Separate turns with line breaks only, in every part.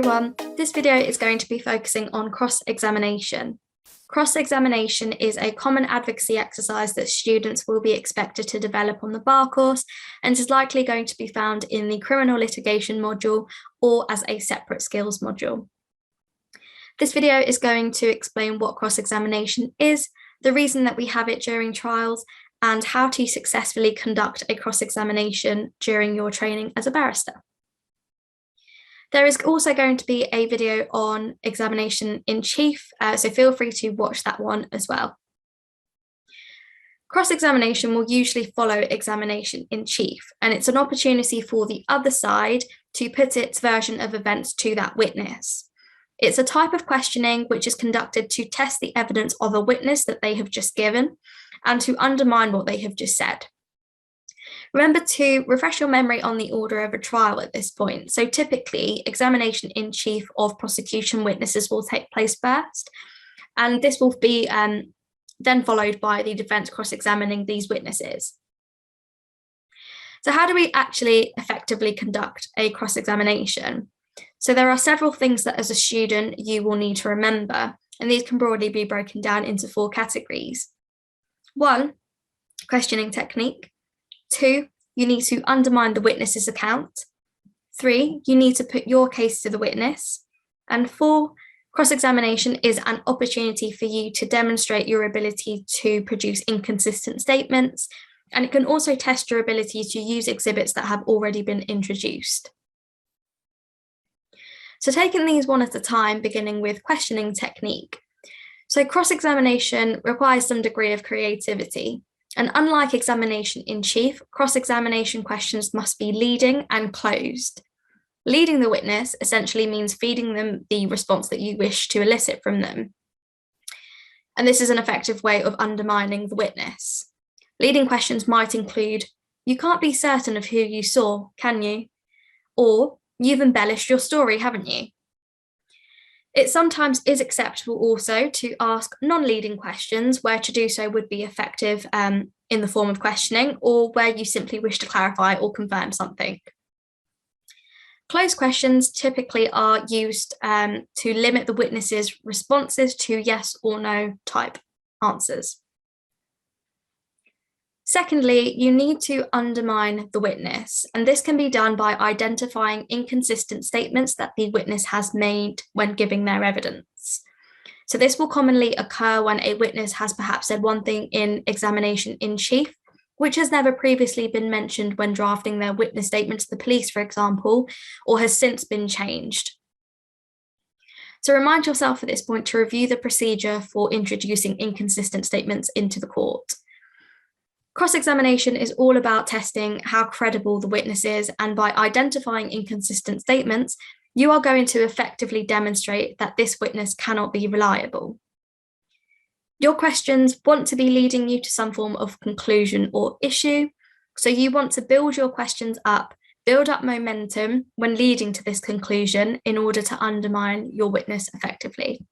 everyone, this video is going to be focusing on cross-examination. Cross-examination is a common advocacy exercise that students will be expected to develop on the bar course and is likely going to be found in the criminal litigation module or as a separate skills module. This video is going to explain what cross-examination is, the reason that we have it during trials, and how to successfully conduct a cross-examination during your training as a barrister. There is also going to be a video on examination in chief, so feel free to watch that one as well. Cross-examination will usually follow examination in chief, and it's an opportunity for the other side to put its version of events to that witness. It's a type of questioning which is conducted to test the evidence of a witness that they have just given and to undermine what they have just said. Remember to refresh your memory on the order of a trial at this point. So typically, examination in chief of prosecution witnesses will take place first, and this will be then followed by the defence cross-examining these witnesses. So how do we actually effectively conduct a cross-examination? So there are several things that as a student you will need to remember, and these can broadly be broken down into 4 categories. 1, questioning technique. 2, you need to undermine the witness's account. 3, you need to put your case to the witness. And 4, cross-examination is an opportunity for you to demonstrate your ability to produce inconsistent statements, and it can also test your ability to use exhibits that have already been introduced. So taking these one at a time, beginning with questioning technique. So cross-examination requires some degree of creativity. And unlike examination in chief, cross-examination questions must be leading and closed. Leading the witness essentially means feeding them the response that you wish to elicit from them. And this is an effective way of undermining the witness. Leading questions might include, "You can't be certain of who you saw, can you?" Or, "You've embellished your story, haven't you?" It sometimes is acceptable also to ask non-leading questions, where to do so would be effective in the form of questioning, or where you simply wish to clarify or confirm something. Closed questions typically are used to limit the witness's responses to yes or no type answers. Secondly, you need to undermine the witness, and this can be done by identifying inconsistent statements that the witness has made when giving their evidence. So this will commonly occur when a witness has perhaps said one thing in examination in chief, which has never previously been mentioned when drafting their witness statement to the police, for example, or has since been changed. So remind yourself at this point to review the procedure for introducing inconsistent statements into the court. Cross-examination is all about testing how credible the witness is, and by identifying inconsistent statements, you are going to effectively demonstrate that this witness cannot be reliable. Your questions want to be leading you to some form of conclusion or issue, so you want to build your questions up, build up momentum when leading to this conclusion in order to undermine your witness effectively.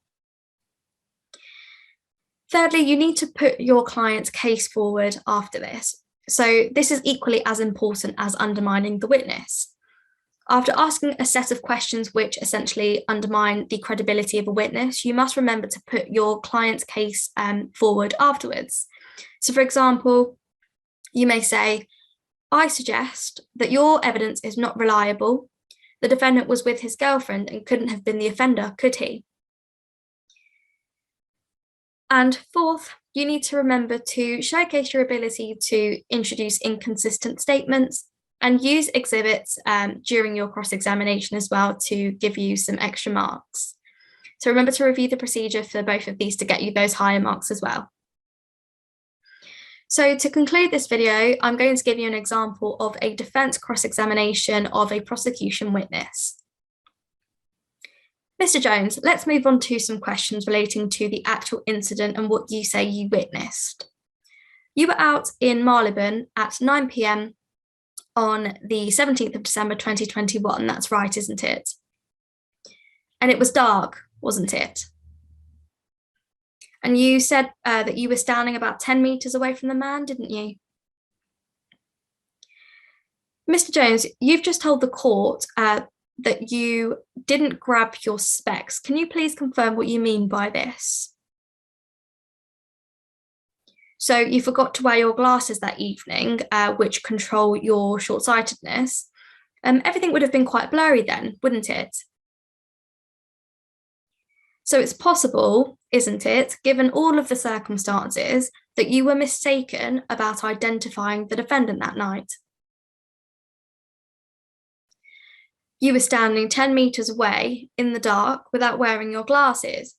Thirdly, you need to put your client's case forward after this. So this is equally as important as undermining the witness. After asking a set of questions which essentially undermine the credibility of a witness, you must remember to put your client's case forward afterwards. So for example, you may say, "I suggest that your evidence is not reliable. The defendant was with his girlfriend and couldn't have been the offender, could he?" And fourth, you need to remember to showcase your ability to introduce inconsistent statements and use exhibits during your cross-examination as well to give you some extra marks. So remember to review the procedure for both of these to get you those higher marks as well. So to conclude this video, I'm going to give you an example of a defence cross-examination of a prosecution witness. Mr. Jones, let's move on to some questions relating to the actual incident and what you say you witnessed. You were out in Marylebone at 9 p.m. on the 17th of December 2021, that's right, isn't it? And it was dark, wasn't it? And you said that you were standing about 10 metres away from the man, didn't you? Mr. Jones, you've just told the court that you didn't grab your specs. Can you please confirm what you mean by this? So you forgot to wear your glasses that evening, which control your short-sightedness. Everything would have been quite blurry then, wouldn't it? So it's possible, isn't it, given all of the circumstances, that you were mistaken about identifying the defendant that night. You were standing 10 meters away in the dark without wearing your glasses.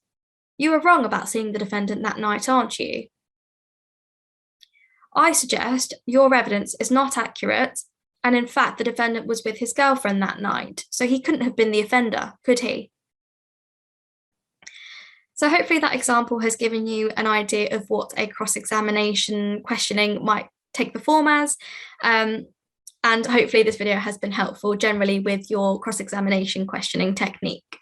You were wrong about seeing the defendant that night, aren't you? I suggest your evidence is not accurate, and in fact, the defendant was with his girlfriend that night, so he couldn't have been the offender, could he? So hopefully that example has given you an idea of what a cross-examination questioning might take the form as. And hopefully this video has been helpful generally with your cross-examination questioning technique.